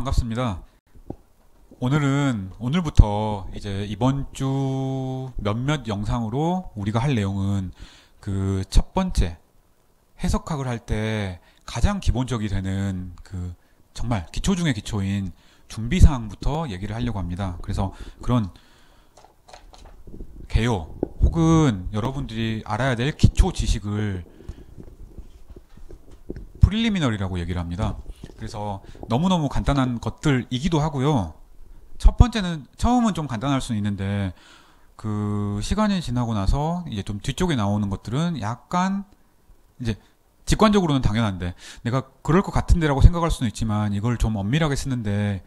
반갑습니다. 오늘부터 이제 이번 주 몇몇 영상으로 우리가 할 내용은 그 첫 번째 해석학을 할 때 가장 기본적이 되는 그 정말 기초 중의 기초인 준비사항부터 얘기를 하려고 합니다. 그래서 그런 개요 혹은 여러분들이 알아야 될 기초 지식을 프릴리미너리라고 얘기를 합니다. 그래서 너무너무 간단한 것들이기도 하고요. 처음은 좀 간단할 수 있는데 그 시간이 지나고 나서 이제 좀 뒤쪽에 나오는 것들은 약간 이제 직관적으로는 당연한데 내가 그럴 것 같은데라고 생각할 수는 있지만 이걸 좀 엄밀하게 쓰는데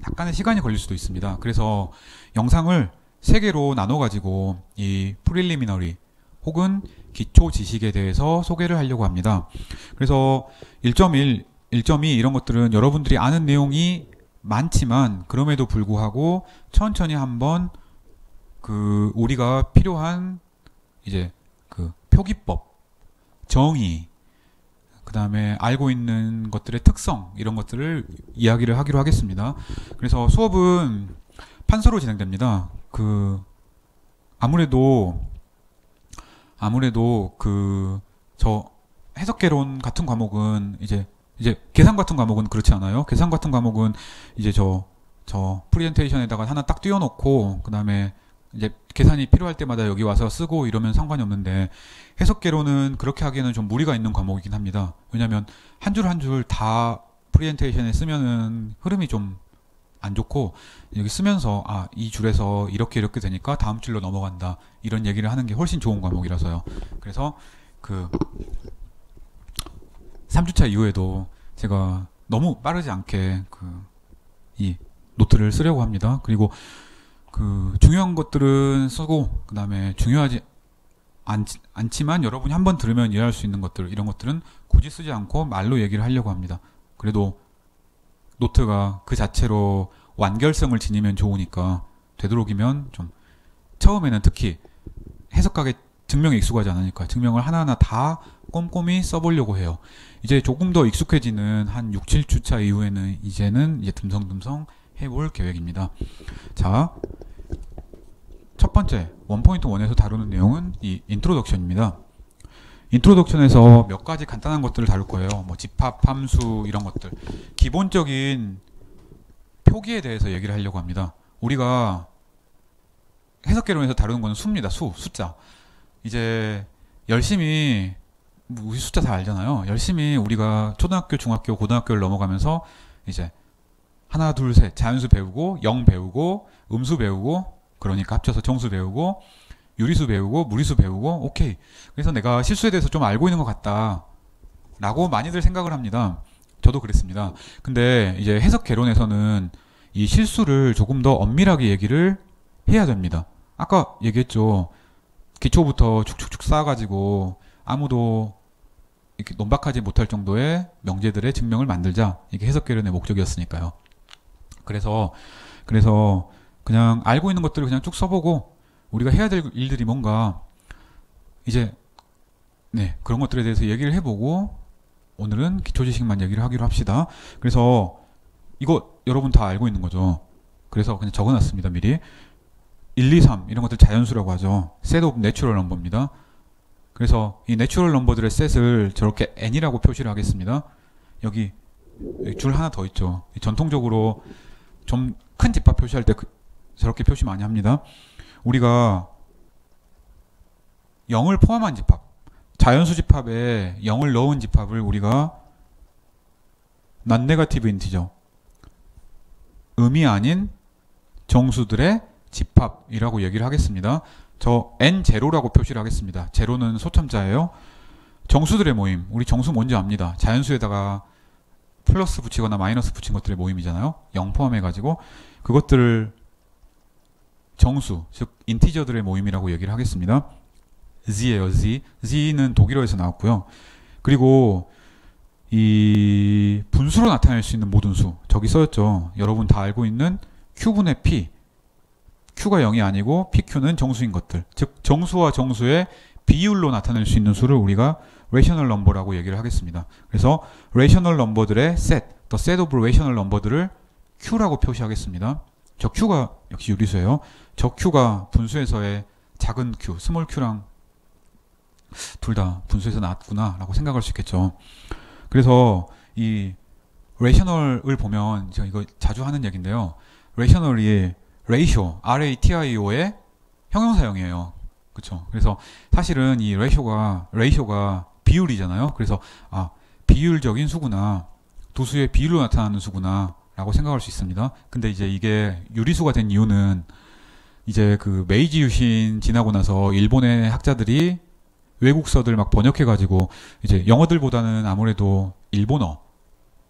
약간의 시간이 걸릴 수도 있습니다. 그래서 영상을 세 개로 나눠 가지고 이 프릴리미너리 혹은 기초 지식에 대해서 소개를 하려고 합니다. 그래서 1.1, 1.2 이런 것들은 여러분들이 아는 내용이 많지만 그럼에도 불구하고 천천히 한번 그 우리가 필요한 이제 그 표기법, 정의, 그 다음에 알고 있는 것들의 특성 이런 것들을 이야기를 하기로 하겠습니다. 그래서 수업은 판서로 진행됩니다. 그 아무래도 그 저 해석개론 같은 과목은 이제 계산 같은 과목은 그렇지 않아요. 계산 같은 과목은 이제 저 프레젠테이션에다가 하나 딱 띄워놓고 그 다음에 이제 계산이 필요할 때마다 여기 와서 쓰고 이러면 상관이 없는데 해석개론은 그렇게 하기에는 좀 무리가 있는 과목이긴 합니다. 왜냐하면 한 줄 한 줄 다 프레젠테이션에 쓰면은 흐름이 좀 안 좋고 여기 쓰면서 이 줄에서 이렇게 되니까 다음 줄로 넘어간다 이런 얘기를 하는 게 훨씬 좋은 과목이라서요. 그래서 그 3주차 이후에도 제가 너무 빠르지 않게 이 노트를 쓰려고 합니다. 그리고 그 중요한 것들은 쓰고 그 다음에 중요하지 않지만 여러분이 한번 들으면 이해할 수 있는 것들 이런 것들은 굳이 쓰지 않고 말로 얘기를 하려고 합니다. 그래도 노트가 그 자체로 완결성을 지니면 좋으니까 되도록이면 좀 처음에는 특히 해석학에 증명에 익숙하지 않으니까 증명을 하나하나 다 꼼꼼히 써보려고 해요. 이제 조금 더 익숙해지는 한 6, 7주차 이후에는 이제는 이제 듬성듬성 해볼 계획입니다. 자, 첫 번째 원포인트 1에서 다루는 내용은 이 인트로덕션입니다. 인트로덕션에서 몇 가지 간단한 것들을 다룰 거예요. 뭐 집합, 함수 이런 것들 기본적인 표기에 대해서 얘기를 하려고 합니다. 우리가 해석개론에서 다루는 건 수입니다. 숫자. 이제 열심히 우리 숫자 다 알잖아요. 열심히 우리가 초등학교, 중학교, 고등학교를 넘어가면서 이제 하나, 둘, 셋 자연수 배우고 0 배우고 음수 배우고 그러니까 합쳐서 정수 배우고 유리수 배우고 무리수 배우고 오케이. 그래서 내가 실수에 대해서 좀 알고 있는 것 같다 라고 많이들 생각을 합니다. 저도 그랬습니다. 근데 이제 해석개론에서는 이 실수를 조금 더 엄밀하게 얘기를 해야 됩니다. 아까 얘기했죠. 기초부터 축축축 쌓아가지고 아무도 이렇게 논박하지 못할 정도의 명제들의 증명을 만들자. 이게 해석개론의 목적이었으니까요. 그래서 그냥 알고 있는 것들을 그냥 쭉 써보고 우리가 해야 될 일들이 뭔가 이제 그런 것들에 대해서 얘기를 해보고 오늘은 기초지식만 얘기를 하기로 합시다. 그래서 이거 여러분 다 알고 있는 거죠. 그래서 그냥 적어놨습니다. 미리 1, 2, 3 이런 것들 자연수라고 하죠. set of natural number입니다. 그래서 이 내추럴 넘버들의 셋을 저렇게 n이라고 표시를 하겠습니다. 여기 줄 하나 더 있죠. 전통적으로 좀 큰 집합 표시할 때 저렇게 표시 많이 합니다. 우리가 0을 포함한 집합, 자연수 집합에 0을 넣은 집합을 우리가 non-negative integer, 음이 아닌 정수들의 집합이라고 얘기를 하겠습니다. 저 n0라고 표시를 하겠습니다. 제로는 소참자예요. 정수들의 모임, 우리 정수 뭔지 압니다. 자연수에다가 플러스 붙이거나 마이너스 붙인 것들의 모임이잖아요. 0 포함해가지고 그것들을 정수, 즉 인티저들의 모임이라고 얘기를 하겠습니다. z예요. z는 독일어에서 나왔고요. 그리고 이 분수로 나타낼 수 있는 모든 수 저기 써였죠. 여러분 다 알고 있는 q분의 p, q가 0이 아니고 pq는 정수인 것들, 즉 정수와 정수의 비율로 나타낼 수 있는 수를 우리가 rational number라고 얘기를 하겠습니다. 그래서 rational number들의 set, the set of rational number들을 Q라고 표시하겠습니다. 저 Q가 역시 유리수예요. 저 Q가 분수에서의 작은 Q, 스몰 Q랑 둘 다 분수에서 나왔구나 라고 생각할 수 있겠죠. 그래서 이 레이셔널을 보면 제가 이거 자주 하는 얘기인데요. 레이셔널이 ratio, RATIO의 형용사형이에요. 그렇죠? 그래서 사실은 이 레이쇼가 비율이잖아요. 그래서 비율적인 수구나, 도수의 비율로 나타나는 수구나 라고 생각할 수 있습니다. 근데 이제 이게 유리수가 된 이유는 이제 그 메이지 유신 지나고 나서 일본의 학자들이 외국서들 막 번역해가지고 이제 영어들보다는 아무래도 일본어,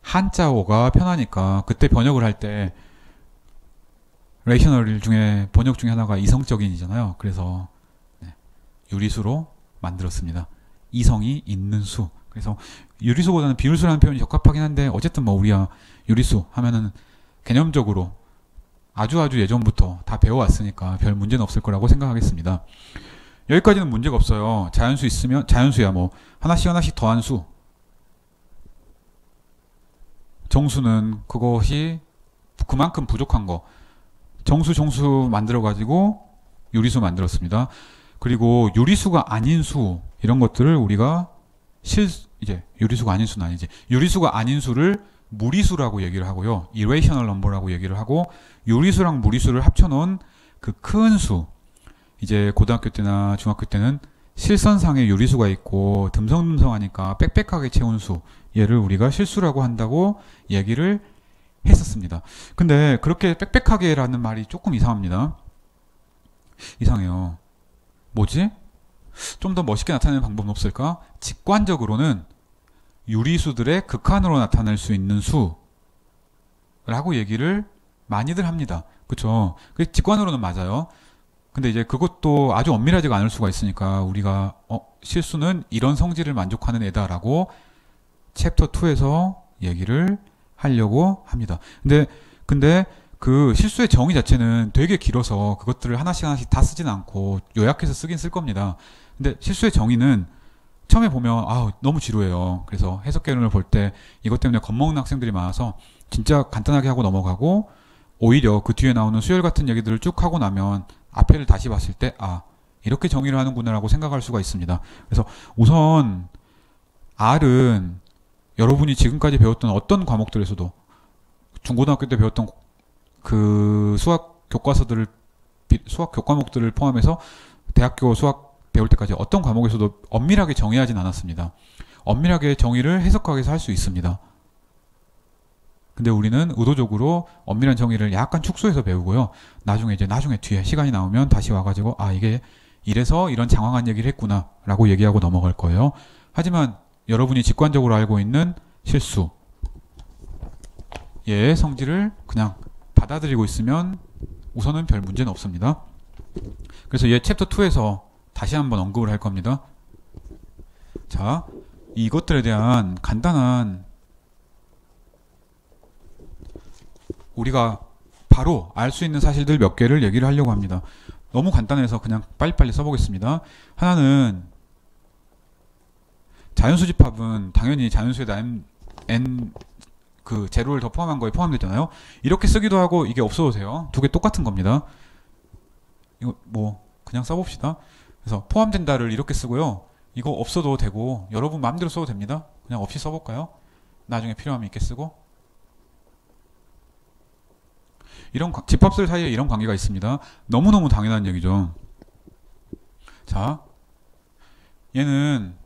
한자어가 편하니까 그때 번역을 할 때 레이셔널 중에 번역 중에 하나가 이성적인이잖아요. 그래서 유리수로 만들었습니다. 이성이 있는 수. 그래서 유리수보다는 비율수라는 표현이 적합하긴 한데 어쨌든 뭐 우리가 유리수 하면은 개념적으로 아주 예전부터 다 배워왔으니까 별 문제는 없을 거라고 생각하겠습니다. 여기까지는 문제가 없어요. 자연수 있으면 자연수야 뭐 하나씩 더한 수. 정수는 그것이 그만큼 부족한 거. 정수 만들어 가지고 유리수 만들었습니다. 그리고 유리수가 아닌 수 이런 것들을 우리가 이제 유리수가 아닌 수는 아니지. 유리수가 아닌 수를 무리수라고 얘기를 하고요. irrational number라고 얘기를 하고 유리수랑 무리수를 합쳐놓은 그 큰 수. 이제 고등학교 때나 중학교 때는 실선상에 유리수가 있고 듬성듬성하니까 빽빽하게 채운 수. 얘를 우리가 실수라고 한다고 얘기를 했었습니다. 근데 그렇게 빽빽하게라는 말이 조금 이상합니다. 이상해요. 뭐지? 좀 더 멋있게 나타내는 방법은 없을까? 직관적으로는 유리수들의 극한으로 나타낼 수 있는 수라고 얘기를 많이들 합니다. 그쵸? 직관으로는 맞아요. 근데 이제 그것도 아주 엄밀하지가 않을 수가 있으니까 우리가 실수는 이런 성질을 만족하는 애다라고 챕터 2에서 얘기를 하려고 합니다. 근데 그 실수의 정의 자체는 되게 길어서 그것들을 하나씩 다 쓰진 않고 요약해서 쓰긴 쓸 겁니다. 근데 실수의 정의는 처음에 보면 너무 지루해요. 그래서 해석개론을 볼 때 이것 때문에 겁먹는 학생들이 많아서 진짜 간단하게 하고 넘어가고 오히려 그 뒤에 나오는 수열 같은 얘기들을 쭉 하고 나면 앞에를 다시 봤을 때 이렇게 정의를 하는구나 라고 생각할 수가 있습니다. 그래서 우선 R은 여러분이 지금까지 배웠던 어떤 과목들에서도 중고등학교 때 배웠던 그 수학 교과목들을 포함해서 대학교 수학 배울 때까지 어떤 과목에서도 엄밀하게 정의하진 않았습니다. 엄밀하게 정의를 해석하게 해서 할 수 있습니다. 근데 우리는 의도적으로 엄밀한 정의를 약간 축소해서 배우고요. 나중에 뒤에 시간이 나오면 다시 와가지고 이게 이래서 이런 장황한 얘기를 했구나 라고 얘기하고 넘어갈 거예요. 하지만 여러분이 직관적으로 알고 있는 실수 얘의 성질을 그냥 받아들이고 있으면 우선은 별 문제는 없습니다. 그래서 얘 챕터 2에서 다시 한번 언급을 할 겁니다. 자, 이것들에 대한 간단한 우리가 바로 알 수 있는 사실들 몇 개를 얘기를 하려고 합니다. 너무 간단해서 그냥 빨리빨리 써보겠습니다. 하나는 자연수 집합은 당연히 자연수에다 n 그 제로를 더 포함한 거에 포함되잖아요. 이렇게 쓰기도 하고 이게 없어도 돼요. 두 개 똑같은 겁니다. 이거 뭐 그냥 써봅시다. 그래서 포함된다를 이렇게 쓰고요. 이거 없어도 되고 여러분 마음대로 써도 됩니다. 그냥 없이 써볼까요? 나중에 필요하면 있게 쓰고. 이런 집합들 사이에 이런 관계가 있습니다. 너무너무 당연한 얘기죠. 자, 얘는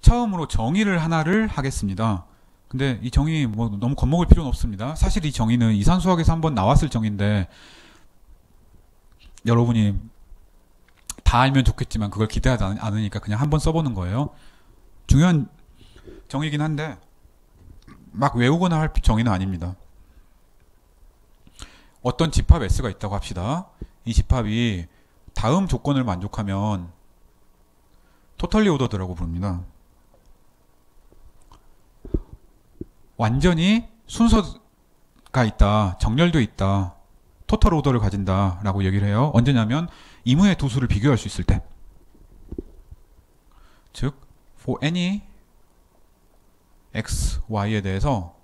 처음으로 정의를 하나를 하겠습니다. 근데 이 정의 뭐 너무 겁먹을 필요는 없습니다. 사실 이 정의는 이산수학에서 한번 나왔을 정의인데 여러분이 다 알면 좋겠지만 그걸 기대하지 않으니까 그냥 한번 써보는 거예요. 중요한 정의긴 한데 막 외우거나 할 정의는 아닙니다. 어떤 집합 S가 있다고 합시다. 이 집합이 다음 조건을 만족하면 토털리 오더드라고 부릅니다. 완전히 순서가 있다, 정렬되어 있다, 토털 오더를 가진다 라고 얘기를 해요. 언제냐면 이문의 두 수를 비교할 수 있을 때, 즉 for any x y에 대해서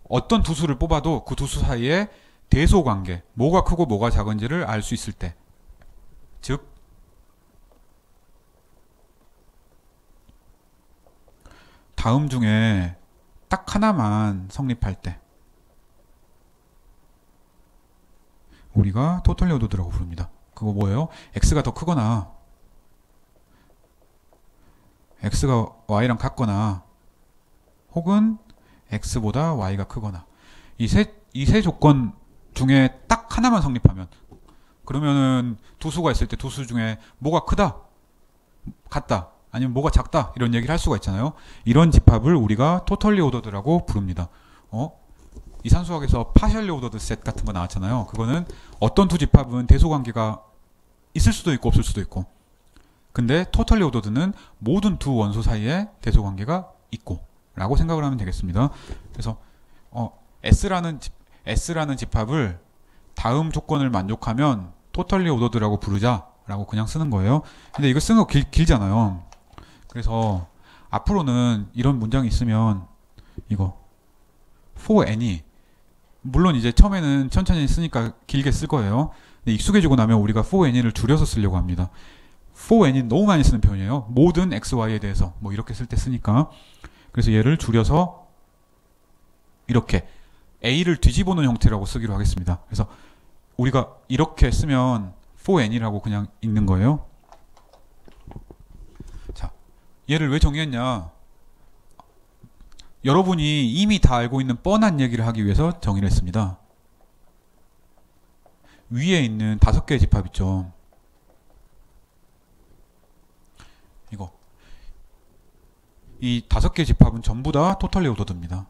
어떤 두 수를 뽑아도 그 두 수 사이에 대소 관계, 뭐가 크고 뭐가 작은지를 알 수 있을 때, 즉 다음 중에 딱 하나만 성립할 때 우리가 토털리 오더드라고 부릅니다. 그거 뭐예요? x가 더 크거나 x가 y랑 같거나 혹은 x보다 y가 크거나 이 세 조건 중에 딱 하나만 성립하면, 그러면은 두 수가 있을 때 두 수 중에 뭐가 크다, 같다, 아니면 뭐가 작다 이런 얘기를 할 수가 있잖아요. 이런 집합을 우리가 토털리 오더드라고 부릅니다. 이산수학에서 파셜리 오더드 셋 같은 거 나왔잖아요. 그거는 어떤 두 집합은 대소관계가 있을 수도 있고 없을 수도 있고, 근데 토털리 오더드는 모든 두 원소 사이에 대소관계가 있고 라고 생각을 하면 되겠습니다. 그래서 S라는 집합을 다음 조건을 만족하면 토털리 오더드라고 부르자라고 그냥 쓰는 거예요. 근데 이거 쓰는 거 길잖아요. 그래서 앞으로는 이런 문장이 있으면 이거 for any, 물론 이제 처음에는 천천히 쓰니까 길게 쓸 거예요. 근데 익숙해지고 나면 우리가 for any를 줄여서 쓰려고 합니다. for any 너무 많이 쓰는 표현이에요. 모든 x, y에 대해서 뭐 이렇게 쓸 때 쓰니까. 그래서 얘를 줄여서 이렇게 a를 뒤집어놓은 형태라고 쓰기로 하겠습니다. 그래서 우리가 이렇게 쓰면 for any라고 그냥 읽는 거예요. 자, 얘를 왜 정의했냐? 여러분이 이미 다 알고 있는 뻔한 얘기를 하기 위해서 정의를 했습니다. 위에 있는 5개의 집합 있죠. 이거. 이 5개의 집합은 전부 다 토털리 오더드입니다.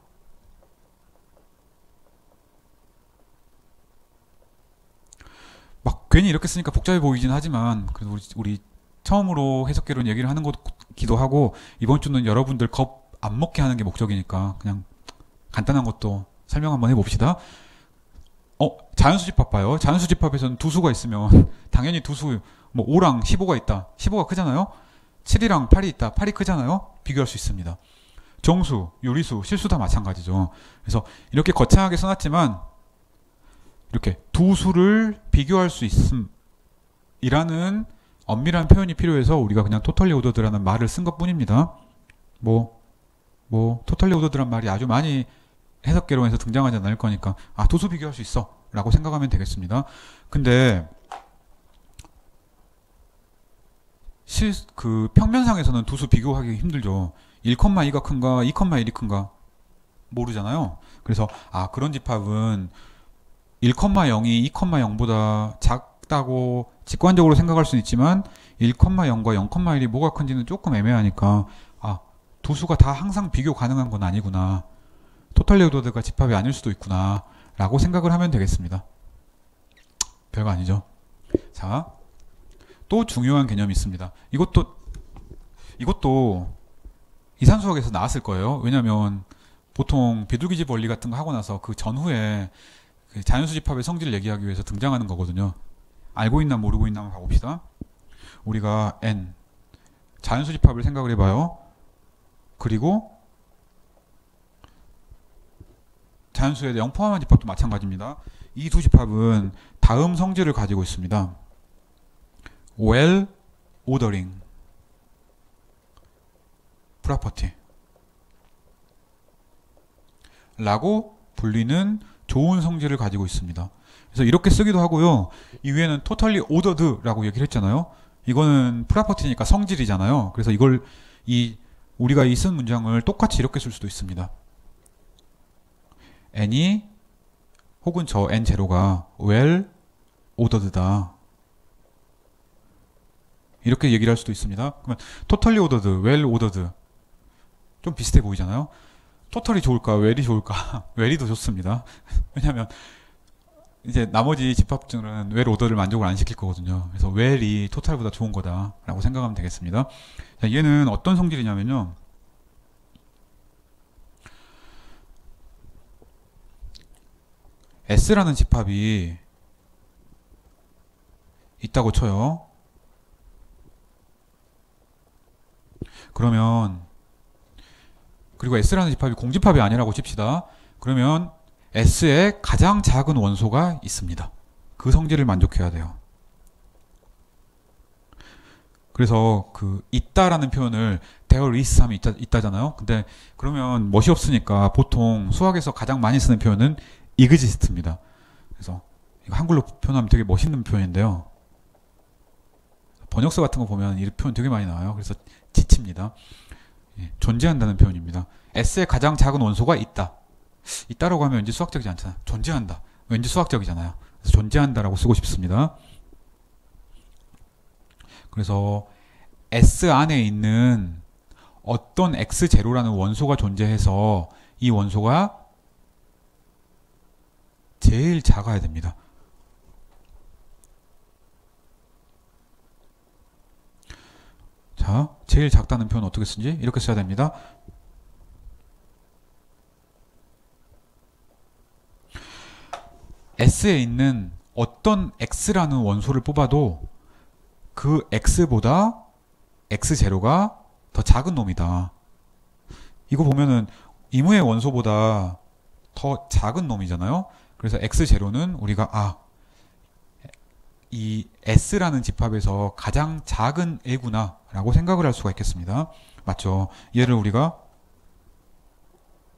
막 괜히 이렇게 쓰니까 복잡해 보이긴 하지만, 그래도 우리 처음으로 해석개론 얘기를 하는 것기도 하고, 이번 주는 여러분들 겁 안 먹게 하는 게 목적이니까 그냥 간단한 것도 설명 한번 해봅시다. 자연수 집합 봐요. 자연수 집합에서는 두 수가 있으면 당연히 두 수, 뭐 5랑 15가 있다. 15가 크잖아요. 7이랑 8이 있다. 8이 크잖아요. 비교할 수 있습니다. 정수, 요리수, 실수 다 마찬가지죠. 그래서 이렇게 거창하게 써놨지만 이렇게 두 수를 비교할 수 있음이라는 엄밀한 표현이 필요해서 우리가 그냥 토털리 오더드라는 말을 쓴 것뿐입니다. 토털리 오더드란 말이 아주 많이 해석개론에서 등장하지 않을 거니까 두 수 비교할 수 있어 라고 생각하면 되겠습니다. 근데 그 평면상에서는 두 수 비교하기 힘들죠. 1,2가 큰가 2,1이 큰가 모르잖아요. 그래서 그런 집합은 1,0이 2,0보다 작다고 직관적으로 생각할 수는 있지만 1,0과 0,1이 뭐가 큰지는 조금 애매하니까 두 수가 다 항상 비교 가능한 건 아니구나. 토털리 오더드가 집합이 아닐 수도 있구나 라고 생각을 하면 되겠습니다. 별거 아니죠. 자, 또 중요한 개념이 있습니다. 이것도 이산수학에서 나왔을 거예요. 왜냐면 보통 비둘기집 원리 같은 거 하고 나서 그 전후에 그 자연수 집합의 성질을 얘기하기 위해서 등장하는 거거든요. 알고 있나 모르고 있나 한번 봐봅시다. 우리가 n 자연수 집합을 생각을 해봐요. 그리고 자연수에 0 포함한 집합도 마찬가지입니다. 이 두 집합은 다음 성질을 가지고 있습니다. well ordering property 라고 불리는 좋은 성질을 가지고 있습니다. 그래서 이렇게 쓰기도 하고요. 이 위에는 totally ordered라고 얘기를 했잖아요. 이거는 프로퍼티니까 성질이잖아요. 그래서 이걸 우리가 이 쓴 문장을 똑같이 이렇게 쓸 수도 있습니다. n이 혹은 저 n0가 well ordered다. 이렇게 얘기를 할 수도 있습니다. 그러면 totally ordered, well ordered 좀 비슷해 보이잖아요. total이 좋을까, well이 좋을까? well이 더 좋습니다. 왜냐하면 이제 나머지 집합들은 well order를 만족을 안 시킬 거거든요. 그래서 well이 total보다 좋은 거다라고 생각하면 되겠습니다. 자, 얘는 어떤 성질이냐면요. S라는 집합이 있다고 쳐요. 그러면 그리고 S라는 집합이 공집합이 아니라고 칩시다. 그러면 S에 가장 작은 원소가 있습니다. 그 성질을 만족해야 돼요. 그래서 그 있다라는 표현을 there is 하면 있다잖아요. 근데 그러면 멋이 없으니까 보통 수학에서 가장 많이 쓰는 표현은 exist입니다. 그래서 이거 한글로 표현하면 되게 멋있는 표현인데요. 번역서 같은 거 보면 이 표현 되게 많이 나와요. 그래서 지칩니다. 예, 존재한다는 표현입니다. S의 가장 작은 원소가 있다. 있다라고 하면 왠지 수학적이지 않잖아. 존재한다. 왠지 수학적이잖아요. 그래서 존재한다라고 쓰고 싶습니다. 그래서 S 안에 있는 어떤 X0라는 원소가 존재해서 이 원소가 제일 작아야 됩니다. 자, 제일 작다는 표현 어떻게 쓰지? 이렇게 써야 됩니다. S에 있는 어떤 X라는 원소를 뽑아도 그 X보다 X0가 더 작은 놈이다. 이거 보면은 이무의 원소보다 더 작은 놈이잖아요. 그래서 X0는 우리가 이 S라는 집합에서 가장 작은 애구나 라고 생각을 할 수가 있겠습니다. 맞죠? 얘를 우리가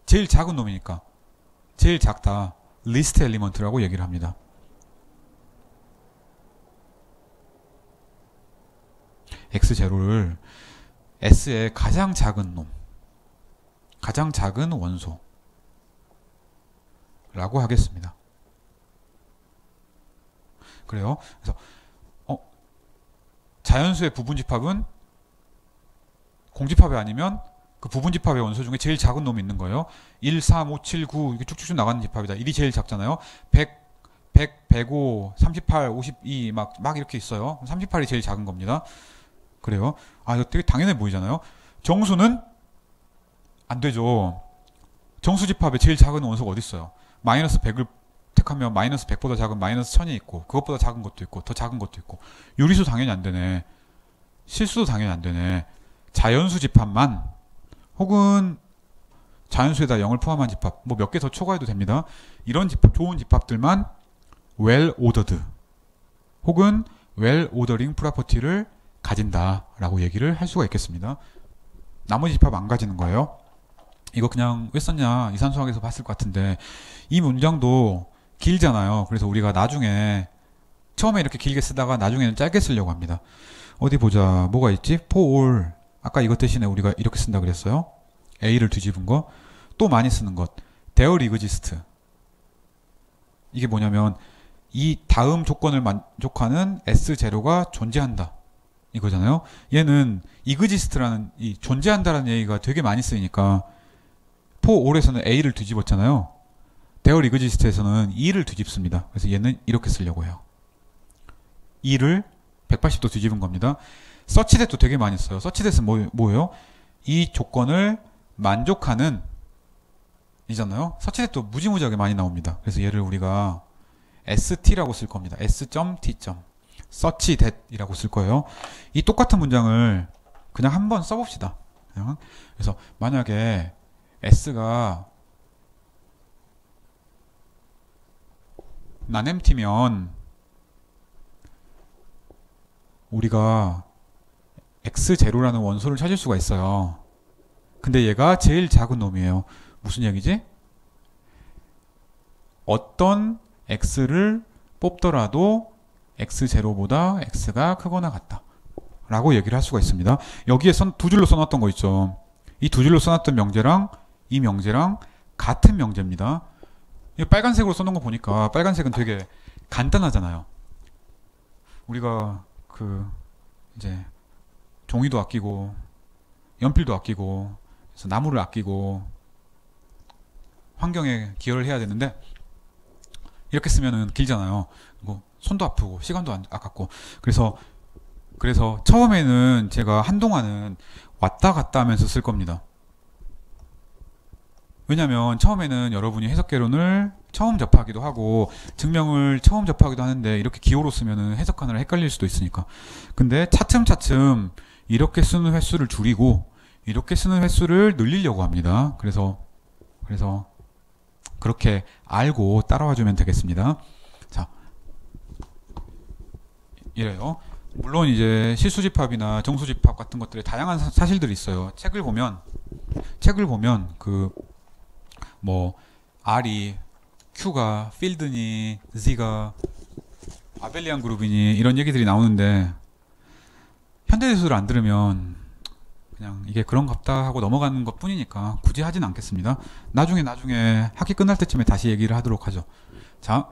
제일 작은 놈이니까 제일 작다. 리스트 엘리먼트라고 얘기를 합니다. X0를 S의 가장 작은 놈, 가장 작은 원소라고 하겠습니다. 그래요. 그래서 자연수의 부분집합은 공집합이 아니면 그 부분집합의 원소 중에 제일 작은 놈이 있는 거예요. 1, 3, 5, 7, 9 이렇게 쭉쭉 나가는 집합이다. 1이 제일 작잖아요. 100, 105, 38, 52 막 이렇게 있어요. 38이 제일 작은 겁니다. 그래요. 이거 되게 당연해 보이잖아요. 정수는 안 되죠. 정수 집합의 제일 작은 원소가 어디 있어요? 마이너스 100을 택하면 마이너스 100보다 작은 마이너스 1000이 있고 그것보다 작은 것도 있고 더 작은 것도 있고 유리수 당연히 안 되네. 실수도 당연히 안 되네. 자연수 집합만 혹은 자연수에다 0을 포함한 집합 뭐 몇 개 더 초과해도 됩니다. 이런 집합, 좋은 집합들만 well ordered 혹은 well ordering 프로퍼티를 가진다라고 얘기를 할 수가 있겠습니다. 나머지 집합 안 가지는 거예요. 이거 그냥 왜 썼냐 이산수학에서 봤을 것 같은데 이 문장도 길잖아요. 그래서 우리가 나중에 처음에 이렇게 길게 쓰다가 나중에는 짧게 쓰려고 합니다. 어디 보자. 뭐가 있지? for all 아까 이것 대신에 우리가 이렇게 쓴다 그랬어요. A를 뒤집은 거. 또 많이 쓰는 것 there exists. 이게 뭐냐면 이 다음 조건을 만족하는 S0가 존재한다 이거잖아요. 얘는 exist라는 이 존재한다라는 얘기가 되게 많이 쓰이니까 for all에서는 A를 뒤집었잖아요. there exist에서는 E를 뒤집습니다. 그래서 얘는 이렇게 쓰려고 해요. E를 180도 뒤집은 겁니다. search that도 되게 많이 써요. search that은 뭐예요? 이 조건을 만족하는 이잖아요. search that도 무지무지하게 많이 나옵니다. 그래서 얘를 우리가 st라고 쓸 겁니다. s.t. search that이라고 쓸 거예요. 이 똑같은 문장을 그냥 한번 써봅시다. 그래서 만약에 s가 non-empty면 우리가 x0라는 원소를 찾을 수가 있어요. 근데 얘가 제일 작은 놈이에요. 무슨 얘기지? 어떤 x를 뽑더라도 x0보다 x가 크거나 같다 라고 얘기를 할 수가 있습니다. 여기에 두 줄로 써놨던 거 있죠. 이 두 줄로 써놨던 명제랑 이 명제랑 같은 명제입니다. 이 빨간색으로 써놓은 거 보니까 빨간색은 되게 간단하잖아요. 우리가 이제 종이도 아끼고 연필도 아끼고 그래서 나무를 아끼고 환경에 기여를 해야 되는데 이렇게 쓰면은 길잖아요. 그리고 손도 아프고 시간도 아깝고 그래서 처음에는 제가 한동안은 왔다 갔다 하면서 쓸 겁니다. 왜냐면 처음에는 여러분이 해석개론을 처음 접하기도 하고 증명을 처음 접하기도 하는데 이렇게 기호로 쓰면은 해석하느라 헷갈릴 수도 있으니까. 근데 차츰차츰 이렇게 쓰는 횟수를 줄이고 이렇게 쓰는 횟수를 늘리려고 합니다. 그래서 그렇게 알고 따라와 주면 되겠습니다. 자, 이래요. 물론 이제 실수집합이나 정수집합 같은 것들에 다양한 사실들이 있어요. 책을 보면 그 뭐 R이 Q가 필드니 Z가 아벨리안 그룹이니 이런 얘기들이 나오는데 현대대수를 안 들으면 그냥 이게 그런갑다 하고 넘어가는 것 뿐이니까 굳이 하진 않겠습니다. 나중에 학기 끝날 때쯤에 다시 얘기를 하도록 하죠. 자,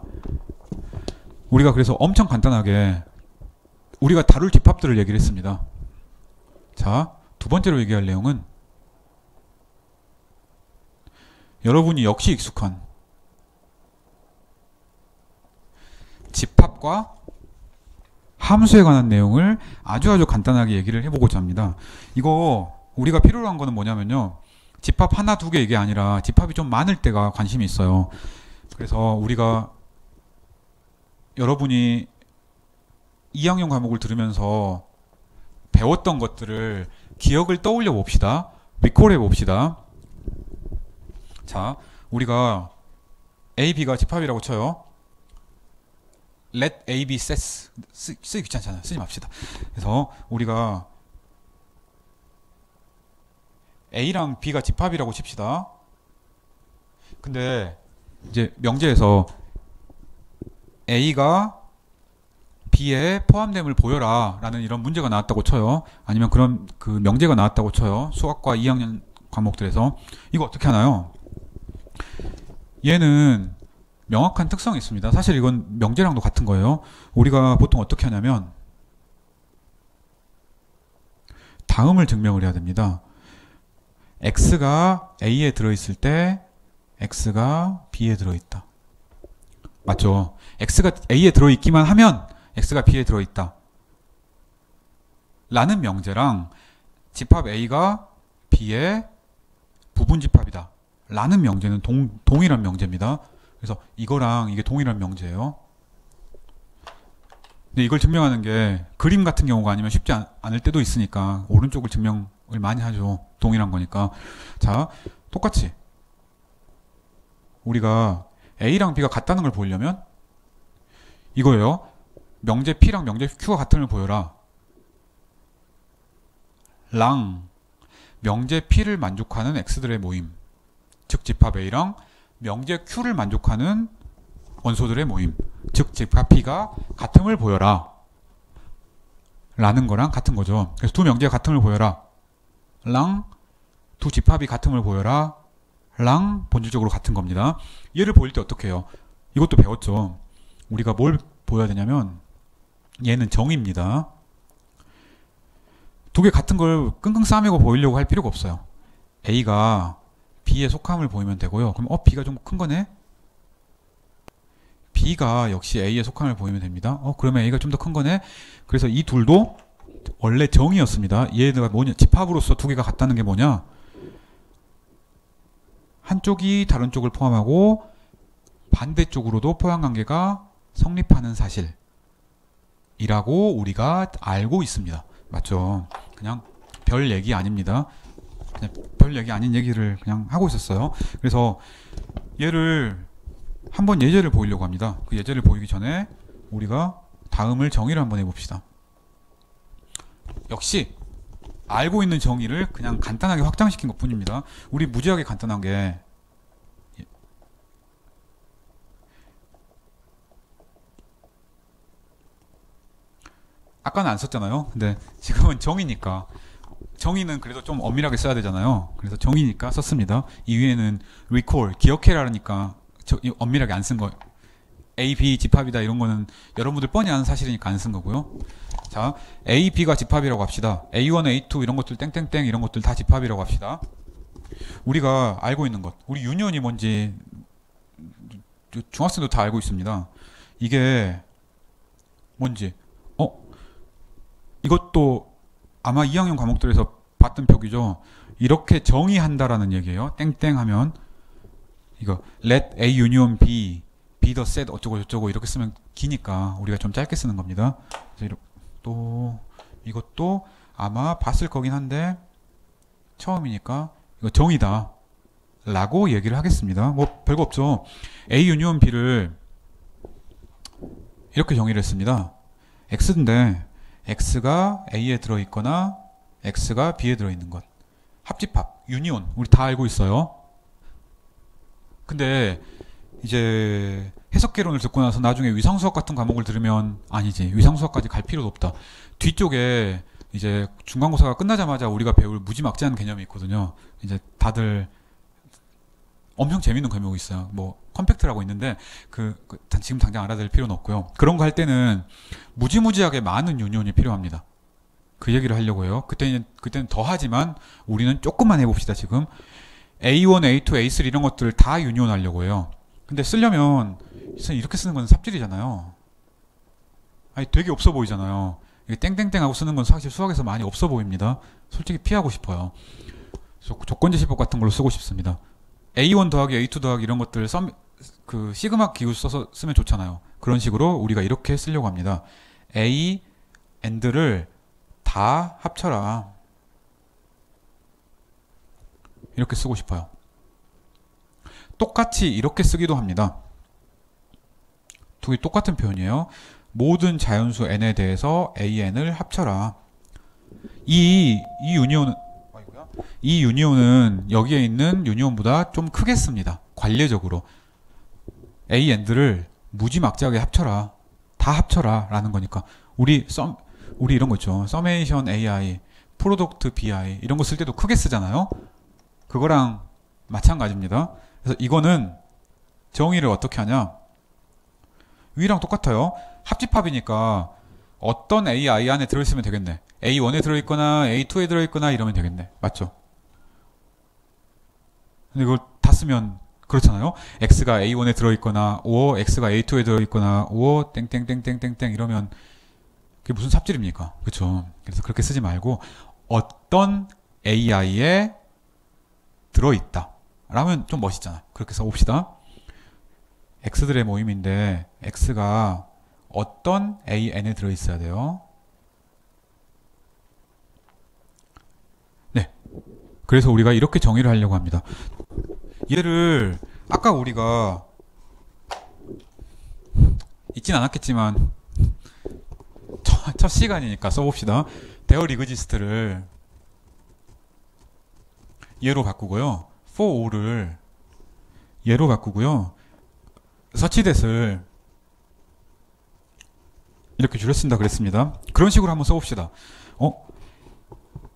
우리가 그래서 엄청 간단하게 우리가 다룰 집합들을 얘기를 했습니다. 자, 두 번째로 얘기할 내용은 여러분이 역시 익숙한 집합과 함수에 관한 내용을 아주 간단하게 얘기를 해보고자 합니다. 이거 우리가 필요로 한 거는 뭐냐면요. 집합 하나 두 개 이게 아니라 집합이 좀 많을 때가 관심이 있어요. 그래서 우리가 여러분이 2학년 과목을 들으면서 배웠던 것들을 기억을 떠올려 봅시다. 리콜해 봅시다. 자, 우리가 A, B가 집합이라고 쳐요. Let A, B sets. 쓰기 귀찮잖아요. 쓰지 맙시다. 그래서 우리가 A랑 B가 집합이라고 칩시다. 근데 이제 명제에서 A가 B에 포함됨을 보여라 라는 이런 문제가 나왔다고 쳐요. 아니면 그런 그 명제가 나왔다고 쳐요. 수학과 2학년 과목들에서. 이거 어떻게 하나요? 얘는 명확한 특성이 있습니다. 사실 이건 명제랑도 같은 거예요. 우리가 보통 어떻게 하냐면 다음을 증명을 해야 됩니다. X가 A에 들어있을 때 X가 B에 들어있다. 맞죠? X가 A에 들어있기만 하면 X가 B에 들어있다. 라는 명제랑 집합 A가 B의 부분집합이다. 라는 명제는 동일한 명제입니다. 그래서 이거랑 이게 동일한 명제예요. 근데 이걸 증명하는 게 그림 같은 경우가 아니면 쉽지 않을 때도 있으니까 오른쪽을 증명을 많이 하죠. 동일한 거니까. 자, 똑같이 우리가 A랑 B가 같다는 걸 보려면 이거예요. 명제 P랑 명제 Q가 같은 걸 보여라. 랑 명제 P를 만족하는 X들의 모임. 즉 집합 A랑 명제 Q를 만족하는 원소들의 모임. 즉 집합 P가 같음을 보여라. 라는 거랑 같은 거죠. 그래서 두 명제가 같음을 보여라. 랑 두 집합이 같음을 보여라. 랑 본질적으로 같은 겁니다. 얘를 보일 때 어떻게 해요? 이것도 배웠죠. 우리가 뭘 보여야 되냐면 얘는 정의입니다. 두 개 같은 걸 끙끙 싸매고 보이려고 할 필요가 없어요. A가 B의 속함을 보이면 되고요. 그럼 B가 좀 큰 거네? B가 역시 A의 속함을 보이면 됩니다. 그러면 A가 좀 더 큰 거네? 그래서 이 둘도 원래 정의였습니다. 얘가 뭐냐? 집합으로서 두 개가 같다는 게 뭐냐? 한쪽이 다른 쪽을 포함하고 반대쪽으로도 포함관계가 성립하는 사실이라고 우리가 알고 있습니다. 맞죠? 그냥 별 얘기 아닙니다. 그냥 별 얘기 아닌 얘기를 그냥 하고 있었어요. 그래서 얘를 한번 예제를 보이려고 합니다. 그 예제를 보이기 전에 우리가 다음을 정의를 한번 해봅시다. 역시 알고 있는 정의를 그냥 간단하게 확장시킨 것 뿐입니다. 우리 무지하게 간단한 게 아까는 안 썼잖아요. 근데 지금은 정의니까 정의는 그래도 좀 엄밀하게 써야 되잖아요. 그래서 정의니까 썼습니다. 이 위에는 recall, 기억해라니까 엄밀하게 안 쓴 거예요. A, B 집합이다 이런 거는 여러분들 뻔히 아는 사실이니까 안 쓴 거고요. 자, A, B가 집합이라고 합시다. A1, A2 이런 것들 땡땡땡 이런 것들 다 집합이라고 합시다. 우리가 알고 있는 것, 우리 유니온이 뭔지 중학생도 다 알고 있습니다. 이게 뭔지 이것도 아마 2학년 과목들에서 봤던 표기죠. 이렇게 정의한다라는 얘기예요. 땡땡 하면 이거 let A union B, B the set 어쩌고 저쩌고 이렇게 쓰면 기니까 우리가 좀 짧게 쓰는 겁니다. 그래서 또 이것도 아마 봤을 거긴 한데 처음이니까 이거 정이다 라고 얘기를 하겠습니다. 뭐 별거 없죠. A 유니온 B를 이렇게 정의를 했습니다. X인데 X가 A에 들어있거나 X가 B에 들어있는 것. 합집합, 유니온. 우리 다 알고 있어요. 근데 이제 해석개론을 듣고 나서 나중에 위상수학 같은 과목을 들으면 아니지. 위상수학까지 갈 필요도 없다. 뒤쪽에 이제 중간고사가 끝나자마자 우리가 배울 무지막지한 개념이 있거든요. 이제 다들 엄청 재밌는 과목이 있어요. 뭐 컴팩트라고 있는데 지금 당장 알아들 필요는 없고요. 그런 거 할 때는 무지무지하게 많은 유니온이 필요합니다. 그 얘기를 하려고 해요. 그때는 더 하지만 우리는 조금만 해봅시다. 지금 A1, A2, A3 이런 것들을 다 유니온 하려고 해요. 근데 쓰려면 이렇게 쓰는 건 삽질이잖아요. 아니 되게 없어 보이잖아요. 이게 땡땡땡 하고 쓰는 건 사실 수학에서 많이 없어 보입니다. 솔직히 피하고 싶어요. 조건제시법 같은 걸로 쓰고 싶습니다. A1 더하기 A2 더하기 이런 것들 시그마 기호 써서 쓰면 좋잖아요. 그런 식으로 우리가 이렇게 쓰려고 합니다. A, AND를 다 합쳐라. 이렇게 쓰고 싶어요. 똑같이 이렇게 쓰기도 합니다. 두 개 똑같은 표현이에요. 모든 자연수 n에 대해서 AN을 합쳐라. 이 유니온은 여기에 있는 유니온보다 좀 크게 씁니다. 관례적으로 A AND를 무지막지하게 합쳐라. 다 합쳐라 라는 거니까 우리 이런 거 있죠. 서메이션 AI, 프로덕트 BI 이런 거 쓸 때도 크게 쓰잖아요. 그거랑 마찬가지입니다. 그래서 이거는 정의를 어떻게 하냐? 위랑 똑같아요. 합집합이니까 어떤 AI 안에 들어있으면 되겠네. A1에 들어있거나 A2에 들어있거나 이러면 되겠네. 맞죠? 근데 이걸 다 쓰면 그렇잖아요. X가 A1에 들어있거나 or X가 A2에 들어있거나 or 땡땡땡땡땡땡 이러면 그게 무슨 삽질입니까? 그렇죠? 그래서 그렇게 쓰지 말고 어떤 AI에 들어있다 라면 좀 멋있잖아. 그렇게 써봅시다. X들의 모임인데 X가 어떤 AN에 들어있어야 돼요. 네. 그래서 우리가 이렇게 정의를 하려고 합니다. 얘를 아까 우리가 있진 않았겠지만 첫 시간이니까 써봅시다. 데어 리그지스트를 얘로 바꾸고요. for all을 얘로 바꾸고요. 서치댓을 이렇게 줄였습니다. 그랬습니다. 그런 식으로 한번 써봅시다.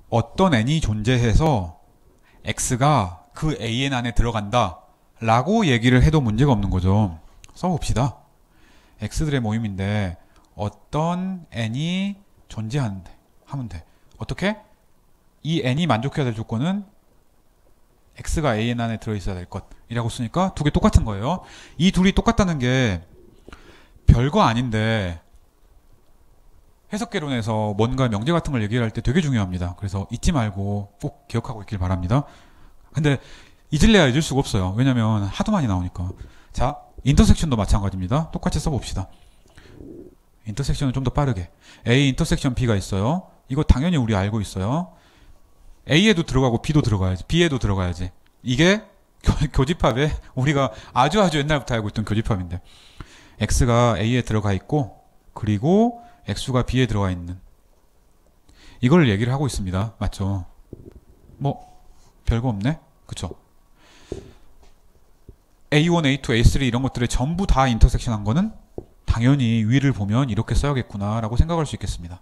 어떤 n이 존재해서 x가 그 an 안에 들어간다 라고 얘기를 해도 문제가 없는 거죠. 써봅시다. x들의 모임인데 어떤 n이 존재하는데 하면 돼. 어떻게? 이 n이 만족해야 될 조건은 x가 an 안에 들어있어야 될 것이라고 쓰니까 두 개 똑같은 거예요. 이 둘이 똑같다는 게 별거 아닌데 해석개론에서 뭔가 명제 같은 걸 얘기할 때 되게 중요합니다. 그래서 잊지 말고 꼭 기억하고 있길 바랍니다. 근데 잊을래야 잊을 수가 없어요. 왜냐면 하도 많이 나오니까. 자, 인터섹션도 마찬가지입니다. 똑같이 써봅시다. 인터섹션은 좀 더 빠르게. A 인터섹션 B가 있어요. 이거 당연히 우리 알고 있어요. A에도 들어가고 B도 들어가야지. B에도 들어가야지. 이게 교집합에 우리가 아주 옛날부터 알고 있던 교집합인데 X가 A에 들어가 있고 그리고 X가 B에 들어가 있는 이걸 얘기를 하고 있습니다. 맞죠? 뭐 별거 없네? 그쵸? A1, A2, A3 이런 것들을 전부 다 인터섹션 한 거는 당연히 위를 보면 이렇게 써야겠구나 라고 생각할 수 있겠습니다.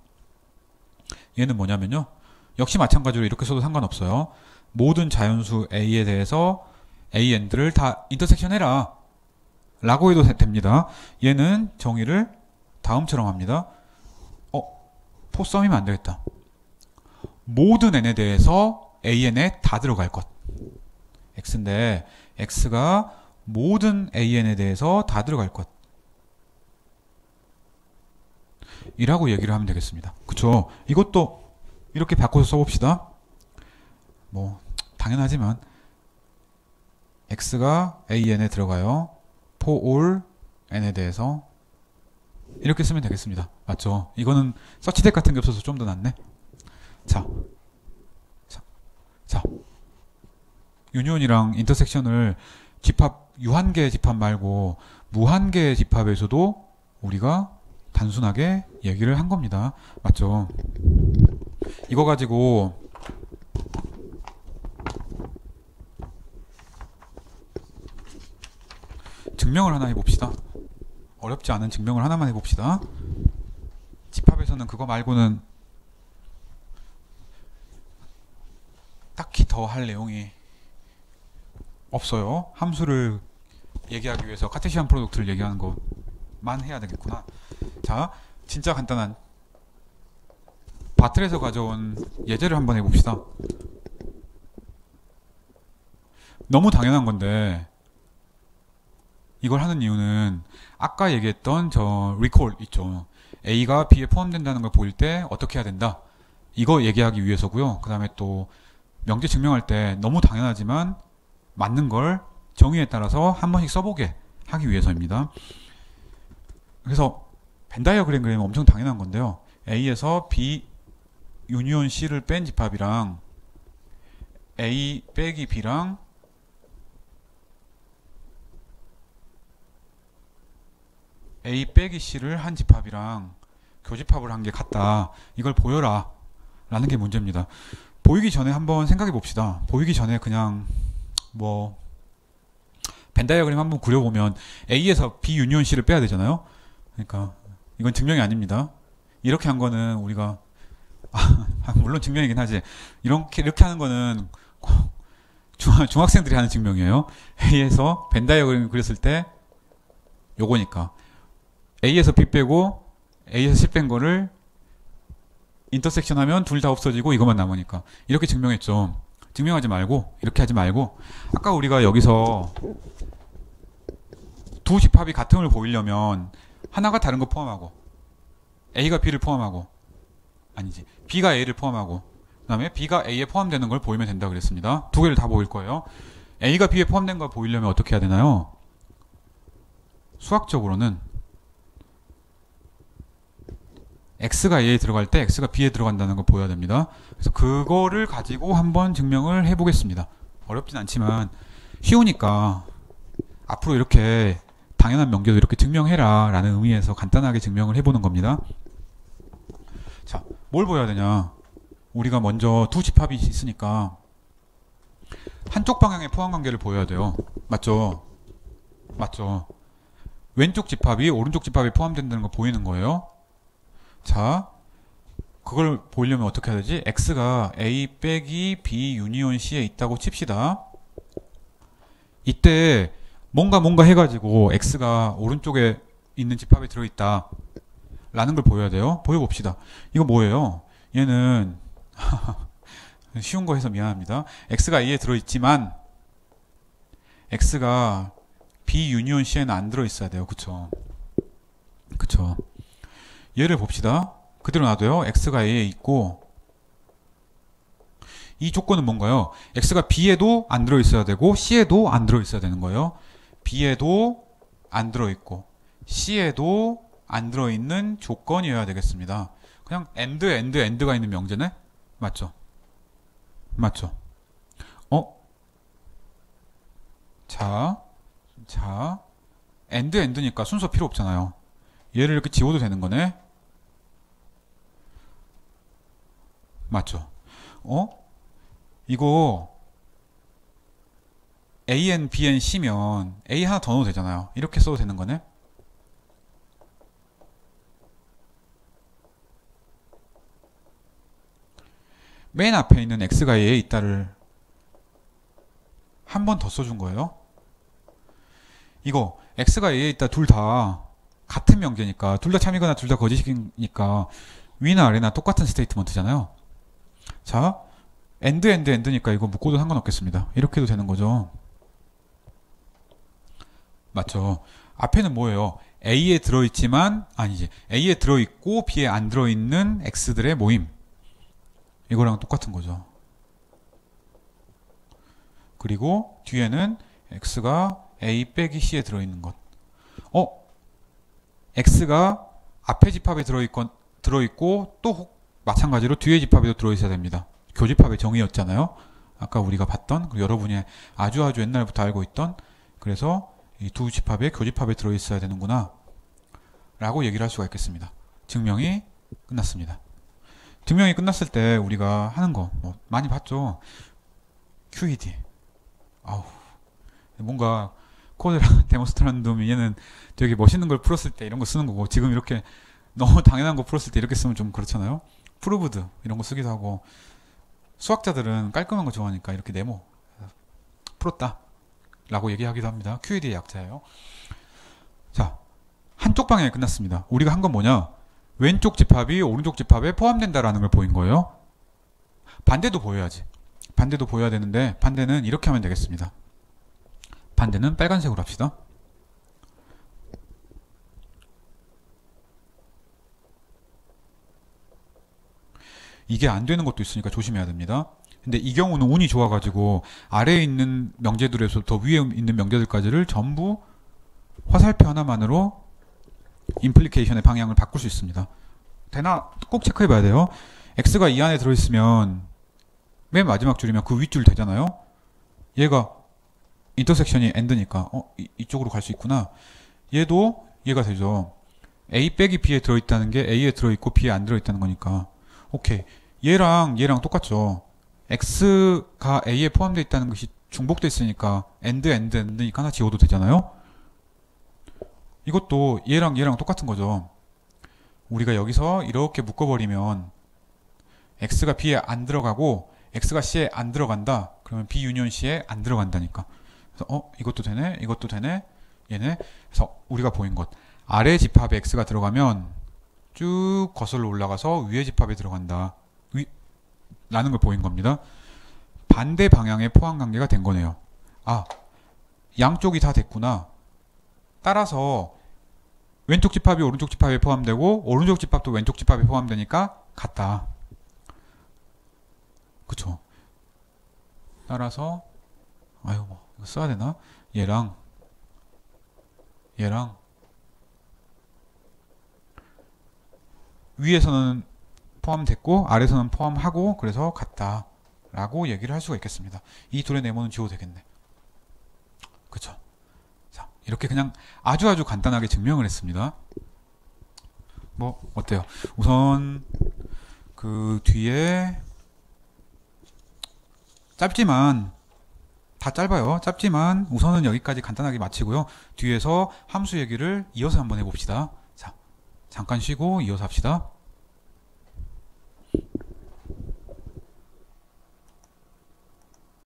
얘는 뭐냐면요. 역시 마찬가지로 이렇게 써도 상관없어요. 모든 자연수 A에 대해서 A AND를 다 인터섹션 해라 라고 해도 됩니다. 얘는 정의를 다음처럼 합니다. 포썸이면 안 되겠다. 모든 n에 대해서 AN에 다 들어갈 것. X인데 X가 모든 AN에 대해서 다 들어갈 것. 이라고 얘기를 하면 되겠습니다. 그쵸? 이것도 이렇게 바꿔서 써봅시다. 뭐 당연하지만 X가 AN에 들어가요. for all n에 대해서 이렇게 쓰면 되겠습니다. 맞죠? 이거는 서치덱 같은 게 없어서 좀 더 낫네. 자, 자, 유니온이랑 인터섹션을 유한계 집합 말고 무한계 집합에서도 우리가 단순하게 얘기를 한 겁니다. 맞죠? 이거 가지고 증명을 하나 해봅시다. 어렵지 않은 증명을 하나만 해봅시다. 집합에서는 그거 말고는 딱히 더 할 내용이 없어요. 함수를 얘기하기 위해서 카테시안 프로덕트를 얘기하는 것만 해야 되겠구나. 자, 진짜 간단한 바틀에서 가져온 예제를 한번 해봅시다. 너무 당연한 건데 이걸 하는 이유는 아까 얘기했던 저 리콜 있죠. A가 B에 포함된다는 걸 보일 때 어떻게 해야 된다. 이거 얘기하기 위해서고요. 그 다음에 또 명제 증명할 때 너무 당연하지만 맞는 걸 정의에 따라서 한 번씩 써보게 하기 위해서입니다. 그래서 벤 다이어그램 그리면 엄청 당연한 건데요. A에서 B 유니온 C를 뺀 집합이랑 A 빼기 B랑 A 빼기 C를 한 집합이랑 교집합을 한 게 같다. 이걸 보여라. 라는 게 문제입니다. 보이기 전에 한번 생각해 봅시다. 보이기 전에 그냥 벤 다이어그램 한번 그려보면 A에서 B 유니온 C를 빼야 되잖아요. 그러니까 이건 증명이 아닙니다. 이렇게 한 거는 우리가 물론 증명이긴 하지. 이렇게 하는 거는 중학생들이 하는 증명이에요. A에서 벤 다이어그램 그렸을 때 요거니까 A에서 B 빼고 A에서 C 뺀 거를 인터섹션 하면 둘 다 없어지고 이것만 남으니까 이렇게 증명했죠. 증명하지 말고 이렇게 하지 말고 아까 우리가 여기서 두 집합이 같음을 보이려면 하나가 다른 거 포함하고 A가 B를 포함하고 아니지 B가 A를 포함하고 그 다음에 B가 A에 포함되는 걸 보이면 된다 그랬습니다. 두 개를 다 보일 거예요. A가 B에 포함된 걸 보이려면 어떻게 해야 되나요? 수학적으로는 X가 A에 들어갈 때 X가 B에 들어간다는 걸 보여야 됩니다. 그래서 그거를 가지고 한번 증명을 해보겠습니다. 어렵진 않지만 쉬우니까 앞으로 이렇게 당연한 명제도 이렇게 증명해라 라는 의미에서 간단하게 증명을 해보는 겁니다. 자, 뭘 보여야 되냐? 우리가 먼저 두 집합이 있으니까 한쪽 방향의 포함관계를 보여야 돼요. 맞죠? 맞죠? 왼쪽 집합이 오른쪽 집합에 포함된다는 거 보이는 거예요. 자, 그걸 보이려면 어떻게 해야 되지? X가 A 빼기 B 유니온 C에 있다고 칩시다. 이때 뭔가 해가지고 X가 오른쪽에 있는 집합에 들어있다 라는 걸 보여야 돼요. 보여봅시다. 이거 뭐예요? 얘는 쉬운 거 해서 미안합니다. X가 A에 들어있지만 X가 B 유니온 C에는 안 들어있어야 돼요. 그쵸? 그쵸? 얘를 봅시다. 그대로 놔둬요. X가 A에 있고 이 조건은 뭔가요? X가 B에도 안 들어있어야 되고 C에도 안 들어있어야 되는 거예요. B에도 안 들어있고 C에도 안 들어있는 조건이어야 되겠습니다. 그냥 AND가 있는 명제네? 맞죠? 맞죠? 자, AND니까 순서 필요 없잖아요. 얘를 이렇게 지워도 되는 거네? 맞죠? 이거 AN, BN, C면 A 하나 더 넣어도 되잖아요. 이렇게 써도 되는 거네? 맨 앞에 있는 X가 A에 있다를 한 번 더 써준 거예요. 이거 X가 A에 있다 둘 다 같은 명제니까 둘 다 참이거나 둘 다 거짓이니까 위나 아래나 똑같은 스테이트먼트잖아요. 자, AND니까 이거 묶고도 상관없겠습니다. 이렇게 해도 되는 거죠. 맞죠? 앞에는 뭐예요? A에 들어있지만 아니지 A에 들어있고 B에 안 들어있는 X들의 모임. 이거랑 똑같은 거죠. 그리고 뒤에는 X가 A 빼기 C에 들어있는 것. X가 앞에 집합에 들어있고 또 마찬가지로 뒤에 집합에도 들어있어야 됩니다. 교집합의 정의였잖아요. 아까 우리가 봤던, 그리고 여러분이 아주 옛날부터 알고 있던, 그래서 이 두 집합에 교집합에 들어있어야 되는구나 라고 얘기를 할 수가 있겠습니다. 증명이 끝났습니다. 증명이 끝났을 때 우리가 하는 거 뭐 많이 봤죠. QED. 아우, 뭔가 코드랑 데몬스트란둠 얘는 되게 멋있는 걸 풀었을 때 이런 거 쓰는 거고, 지금 이렇게 너무 당연한 거 풀었을 때 이렇게 쓰면 좀 그렇잖아요. 프루브드 이런 거 쓰기도 하고, 수학자들은 깔끔한 거 좋아하니까 이렇게 네모 풀었다 라고 얘기하기도 합니다. QED의 약자예요. 자, 한쪽 방향이 끝났습니다. 우리가 한 건 뭐냐, 왼쪽 집합이 오른쪽 집합에 포함된다라는 걸 보인 거예요. 반대도 보여야지. 반대도 보여야 되는데, 반대는 이렇게 하면 되겠습니다. 반대는 빨간색으로 합시다. 이게 안 되는 것도 있으니까 조심해야 됩니다. 근데 이 경우는 운이 좋아가지고 아래에 있는 명제들에서 더 위에 있는 명제들까지를 전부 화살표 하나만으로 임플리케이션의 방향을 바꿀 수 있습니다. 되나 꼭 체크해 봐야 돼요. x가 이 안에 들어있으면 맨 마지막 줄이면 그 윗줄 되잖아요. 얘가 인터섹션이 end니까 이쪽으로 갈 수 있구나. 얘도 얘가 되죠. a 빼기 b에 들어있다는 게 a에 들어있고 b에 안 들어있다는 거니까. 오케이, 얘랑 똑같죠. x가 a에 포함되어 있다는 것이 중복되어 있으니까 end니까 하나 지워도 되잖아요. 이것도 얘랑 똑같은 거죠. 우리가 여기서 이렇게 묶어버리면 x가 b에 안 들어가고 x가 c에 안 들어간다. 그러면 b 유니온 c에 안 들어간다니까. 그래서 이것도 되네, 이것도 되네, 얘네. 그래서 우리가 보인 것, 아래 집합에 x가 들어가면 쭉 거슬러 올라가서 위에 집합에 들어간다 라는 걸 보인 겁니다. 반대 방향의 포함 관계가 된 거네요. 아, 양쪽이 다 됐구나. 따라서 왼쪽 집합이 오른쪽 집합에 포함되고 오른쪽 집합도 왼쪽 집합에 포함되니까 같다. 그쵸? 따라서 아유, 뭐 이거 써야 되나? 얘랑 위에서는 포함됐고 아래에서는 포함하고, 그래서 같다 라고 얘기를 할 수가 있겠습니다. 이 둘의 네모는 지워도 되겠네. 그쵸? 자, 이렇게 그냥 아주 간단하게 증명을 했습니다. 뭐 어때요? 우선 그 뒤에 짧지만, 다 짧아요. 짧지만 우선은 여기까지 간단하게 마치고요. 뒤에서 함수 얘기를 이어서 한번 해봅시다. 자, 잠깐 쉬고 이어서 합시다.